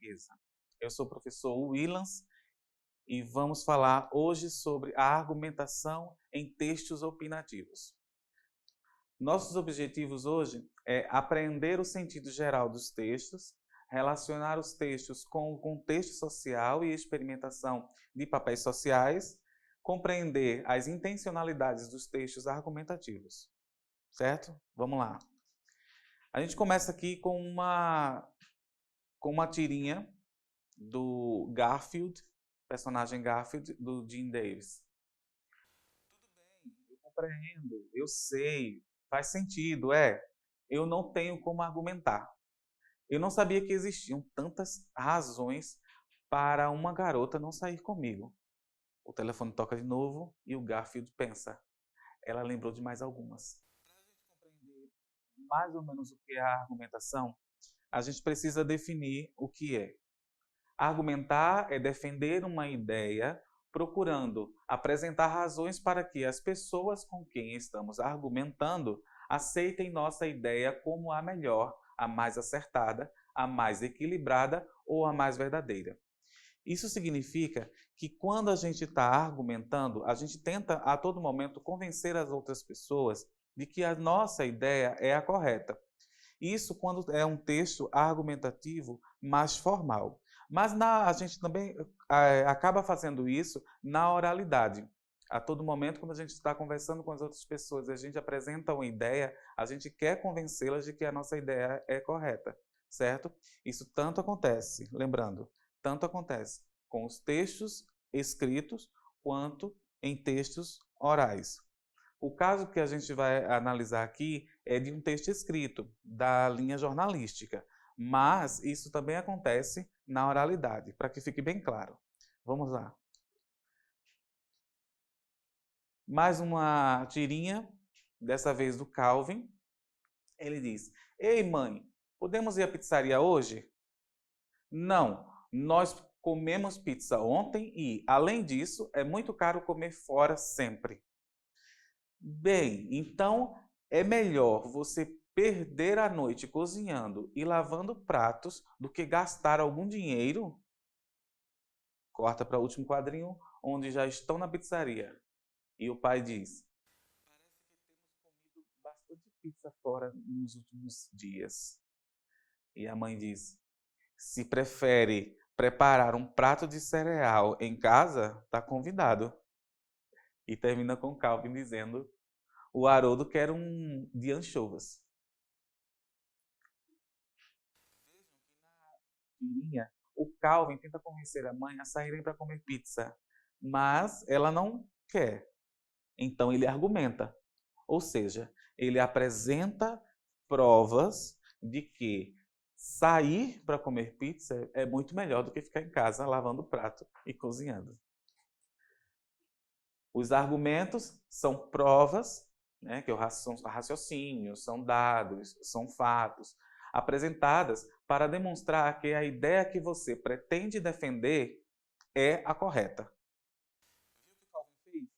portuguesa. Eu sou o professor Willans e vamos falar hoje sobre a argumentação em textos opinativos. Nossos objetivos hoje é aprender o sentido geral dos textos, relacionar os textos com o contexto social e experimentação de papéis sociais, compreender as intencionalidades dos textos argumentativos. Certo? Vamos lá. A gente começa aqui com uma tirinha do Garfield, personagem Garfield, do Jim Davis. Tudo bem, eu compreendo, eu sei, faz sentido, eu não tenho como argumentar. Eu não sabia que existiam tantas razões para uma garota não sair comigo. O telefone toca de novo e o Garfield pensa. Ela lembrou de mais algumas. Para a gente compreender mais ou menos o que é a argumentação, a gente precisa definir o que é. Argumentar é defender uma ideia, procurando apresentar razões para que as pessoas com quem estamos argumentando aceitem nossa ideia como a melhor, a mais acertada, a mais equilibrada ou a mais verdadeira. Isso significa que quando a gente está argumentando, a gente tenta a todo momento convencer as outras pessoas de que a nossa ideia é a correta. Isso quando é um texto argumentativo mais formal. Mas a gente também acaba fazendo isso na oralidade. A todo momento, quando a gente está conversando com as outras pessoas e a gente apresenta uma ideia, a gente quer convencê-las de que a nossa ideia é correta, certo? Isso tanto acontece, lembrando, tanto acontece com os textos escritos quanto em textos orais. O caso que a gente vai analisar aqui é de um texto escrito, da linha jornalística, mas isso também acontece na oralidade, para que fique bem claro. Vamos lá. Mais uma tirinha, dessa vez do Calvin. Ele diz: Ei, mãe, podemos ir à pizzaria hoje? Não, nós comemos pizza ontem e, além disso, é muito caro comer fora sempre. Bem, então é melhor você perder a noite cozinhando e lavando pratos do que gastar algum dinheiro. Corta para o último quadrinho, onde já estão na pizzaria. E o pai diz: Parece que temos comido bastante pizza fora nos últimos dias. E a mãe diz: Se prefere preparar um prato de cereal em casa, está convidado. E termina com Calvin dizendo: O Haroldo quer um de anchovas. Vejam que na tirinha, o Calvin tenta convencer a mãe a saírem para comer pizza, mas ela não quer. Então ele argumenta, ou seja, ele apresenta provas de que sair para comer pizza é muito melhor do que ficar em casa lavando o prato e cozinhando. Os argumentos são provas, né, que são raciocínios, são dados, são fatos, apresentadas para demonstrar que a ideia que você pretende defender é a correta. Viu o que o Calvin fez?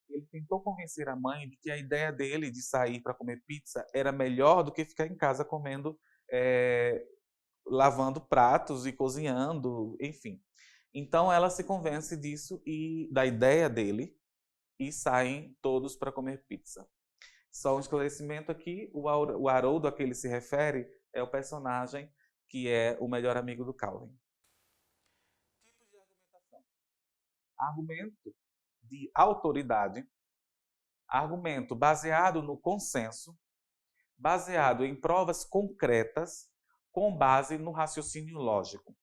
Ele tentou convencer a mãe de que a ideia dele de sair para comer pizza era melhor do que ficar em casa comendo, lavando pratos e cozinhando, enfim. Então ela se convence disso e da ideia dele e saem todos para comer pizza. Só um esclarecimento aqui, o Haroldo a que ele se refere é o personagem que é o melhor amigo do Calvin. Tipos de argumentação. Argumento de autoridade, argumento baseado no consenso, baseado em provas concretas, com base no raciocínio lógico.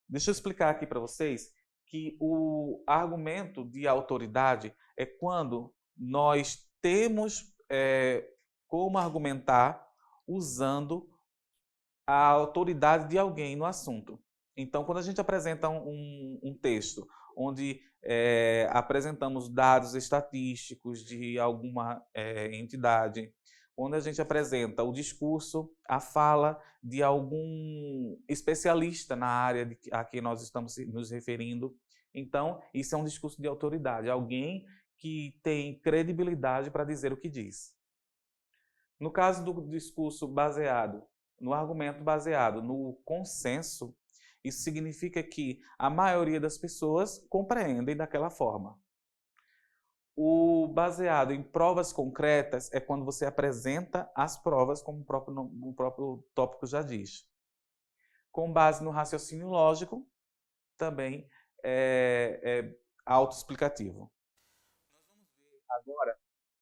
Deixa eu explicar aqui para vocês que o argumento de autoridade é quando nós temos como argumentar usando a autoridade de alguém no assunto. Então, quando a gente apresenta um texto onde apresentamos dados estatísticos de alguma entidade, quando a gente apresenta o discurso, a fala de algum especialista na área a que nós estamos nos referindo, então isso é um discurso de autoridade, alguém que tem credibilidade para dizer o que diz. No caso do discurso baseado, no argumento baseado no consenso, Isso significa que a maioria das pessoas compreendem daquela forma. O baseado em provas concretas é quando você apresenta as provas, como o próprio tópico já diz. Com base no raciocínio lógico, também é autoexplicativo. Nós vamos ver agora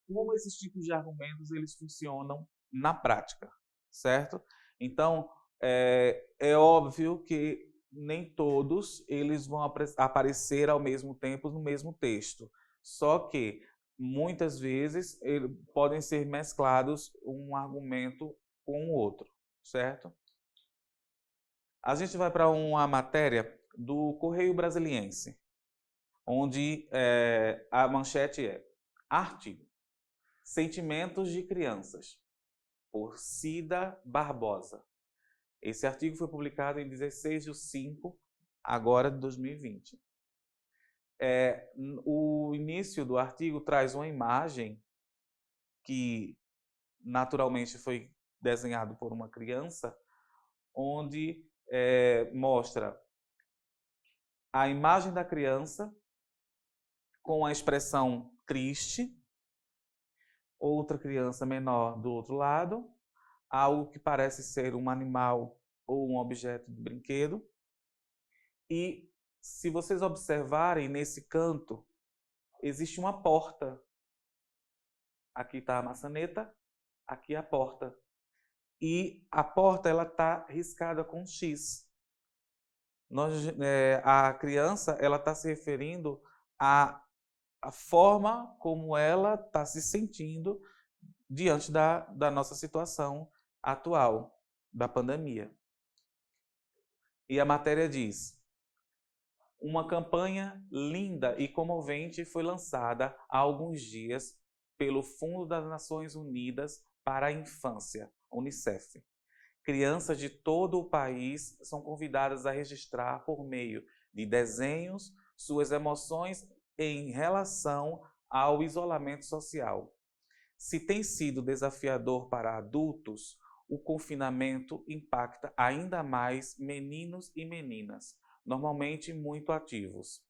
como esses tipos de argumentos eles funcionam na prática, certo? Então, é óbvio que nem todos eles vão aparecer ao mesmo tempo no mesmo texto. Só que, muitas vezes, podem ser mesclados um argumento com o outro, certo? A gente vai para uma matéria do Correio Brasiliense, onde a manchete é artigo Sentimentos de Crianças, por Cida Barbosa. Esse artigo foi publicado em 16/5, agora de 2020. O início do artigo traz uma imagem que naturalmente foi desenhado por uma criança, onde mostra a imagem da criança com a expressão triste, outra criança menor do outro lado, algo que parece ser um animal ou um objeto de brinquedo. E se vocês observarem nesse canto, existe uma porta. Aqui está a maçaneta, aqui a porta. E a porta ela está riscada com X. A criança ela está se referindo à forma como ela está se sentindo diante da nossa situação atual, da pandemia. E a matéria diz: uma campanha linda e comovente foi lançada há alguns dias pelo Fundo das Nações Unidas para a Infância, UNICEF. Crianças de todo o país são convidadas a registrar por meio de desenhos suas emoções em relação ao isolamento social. Se tem sido desafiador para adultos, o confinamento impacta ainda mais meninos e meninas, normalmente muito ativos.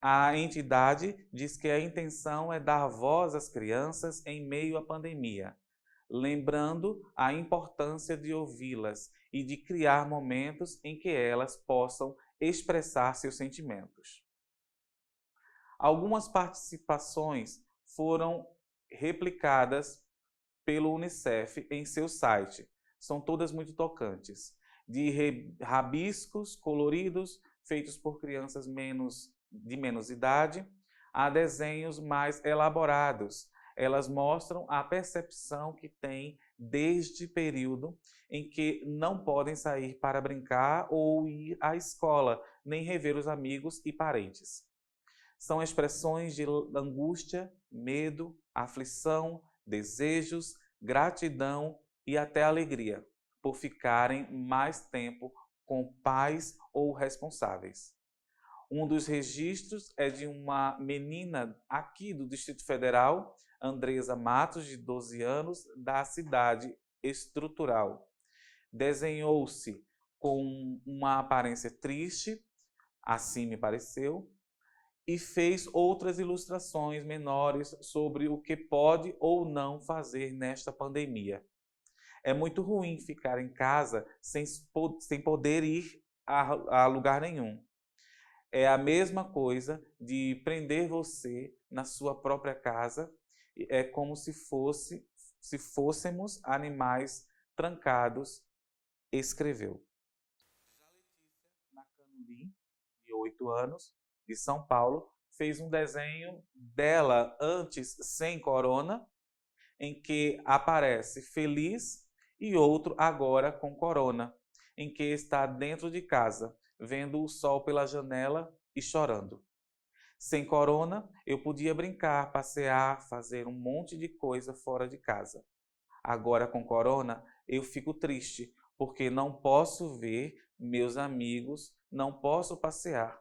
A entidade diz que a intenção é dar voz às crianças em meio à pandemia, lembrando a importância de ouvi-las e de criar momentos em que elas possam expressar seus sentimentos. Algumas participações foram replicadas pelo UNICEF em seu site. São todas muito tocantes. De rabiscos coloridos feitos por crianças de menos idade a desenhos mais elaborados. Elas mostram a percepção que têm desde o período em que não podem sair para brincar ou ir à escola, nem rever os amigos e parentes. São expressões de angústia, medo, aflição, desejos, gratidão e até alegria, por ficarem mais tempo com pais ou responsáveis. Um dos registros é de uma menina aqui do Distrito Federal, Andresa Matos, de 12 anos, da cidade estrutural. Desenhou-se com uma aparência triste, assim me pareceu, e fez outras ilustrações menores sobre o que pode ou não fazer nesta pandemia. É muito ruim ficar em casa sem poder ir a lugar nenhum. É a mesma coisa de prender você na sua própria casa. É como se fôssemos animais trancados, escreveu. Já Letícia Nacanuli, de 8 anos, de São Paulo, fez um desenho dela antes sem corona, em que aparece feliz, e outro agora com corona, em que está dentro de casa, vendo o sol pela janela e chorando. Sem corona, eu podia brincar, passear, fazer um monte de coisa fora de casa. Agora com corona, eu fico triste, porque não posso ver meus amigos, não posso passear.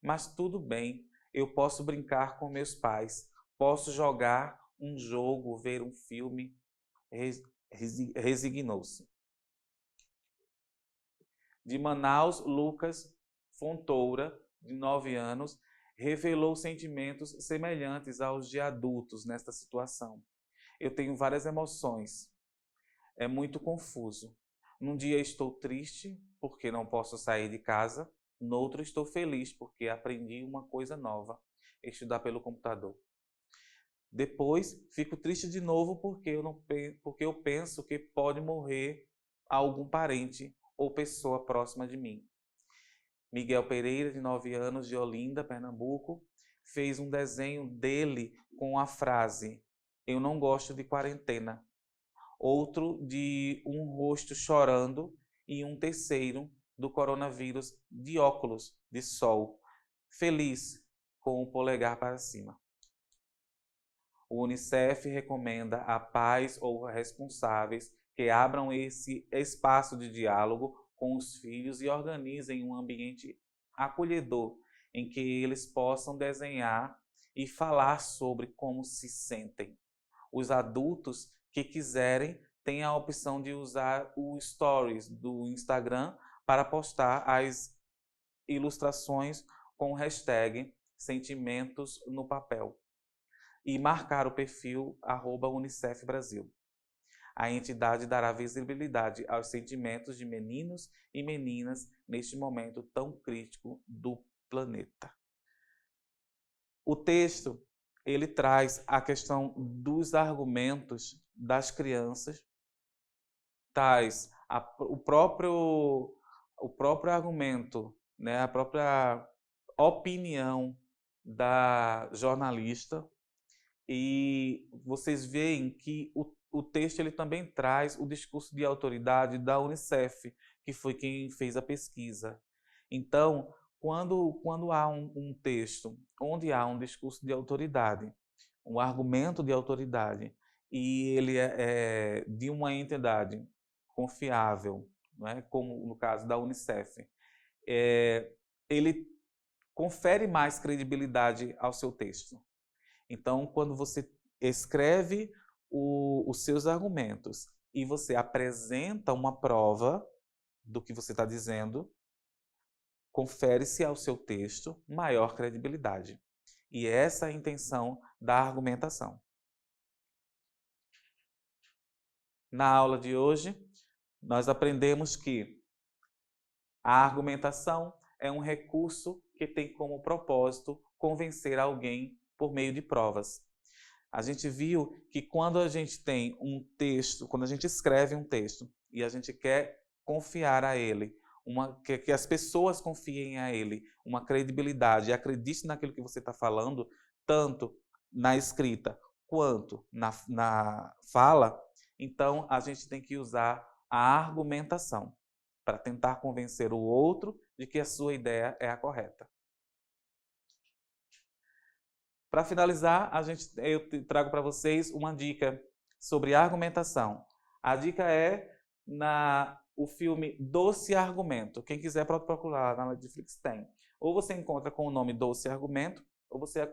Mas tudo bem, eu posso brincar com meus pais, posso jogar um jogo, ver um filme. Resignou-se. De Manaus, Lucas Fontoura, de 9 anos, revelou sentimentos semelhantes aos de adultos nesta situação. Eu tenho várias emoções. É muito confuso. Num dia estou triste porque não posso sair de casa, no outro estou feliz porque aprendi uma coisa nova, estudar pelo computador. Depois fico triste de novo porque eu penso que pode morrer algum parente ou pessoa próxima de mim. Miguel Pereira, de 9 anos, de Olinda, Pernambuco, fez um desenho dele com a frase: "Eu não gosto de quarentena". Outro de um rosto chorando e um terceiro do coronavírus de óculos de sol, feliz, com o polegar para cima. O Unicef recomenda a pais ou responsáveis que abram esse espaço de diálogo com os filhos e organizem um ambiente acolhedor em que eles possam desenhar e falar sobre como se sentem. Os adultos que quiserem têm a opção de usar o Stories do Instagram para postar as ilustrações com o hashtag sentimentos no papel e marcar o perfil @Unicef Brasil. A entidade dará visibilidade aos sentimentos de meninos e meninas neste momento tão crítico do planeta. O texto, ele traz a questão dos argumentos das crianças, traz o próprio argumento, né, a própria opinião da jornalista, e vocês veem que o texto ele também traz o discurso de autoridade da Unicef, que foi quem fez a pesquisa. Então, quando há um texto onde há um discurso de autoridade, um argumento de autoridade, e ele é de uma entidade confiável, né, como no caso da Unicef, ele confere mais credibilidade ao seu texto. Então, quando você escreve os seus argumentos e você apresenta uma prova do que você está dizendo, confere-se ao seu texto maior credibilidade. E essa é a intenção da argumentação. Na aula de hoje, nós aprendemos que a argumentação é um recurso que tem como propósito convencer alguém por meio de provas. A gente viu que quando a gente tem um texto, quando a gente escreve um texto e a gente quer confiar a ele, que as pessoas confiem a ele, uma credibilidade, e acreditem naquilo que você está falando, tanto na escrita quanto na fala, então a gente tem que usar a argumentação para tentar convencer o outro de que a sua ideia é a correta. Para finalizar, eu trago para vocês uma dica sobre argumentação. A dica é o filme Doce Argumento. Quem quiser pode procurar, na Netflix tem. Ou você encontra com o nome Doce Argumento, ou você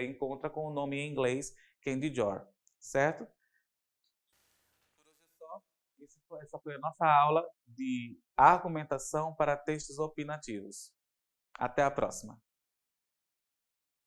encontra com o nome em inglês Candy Jar, certo? Por hoje é só. Essa foi a nossa aula de argumentação para textos opinativos. Até a próxima.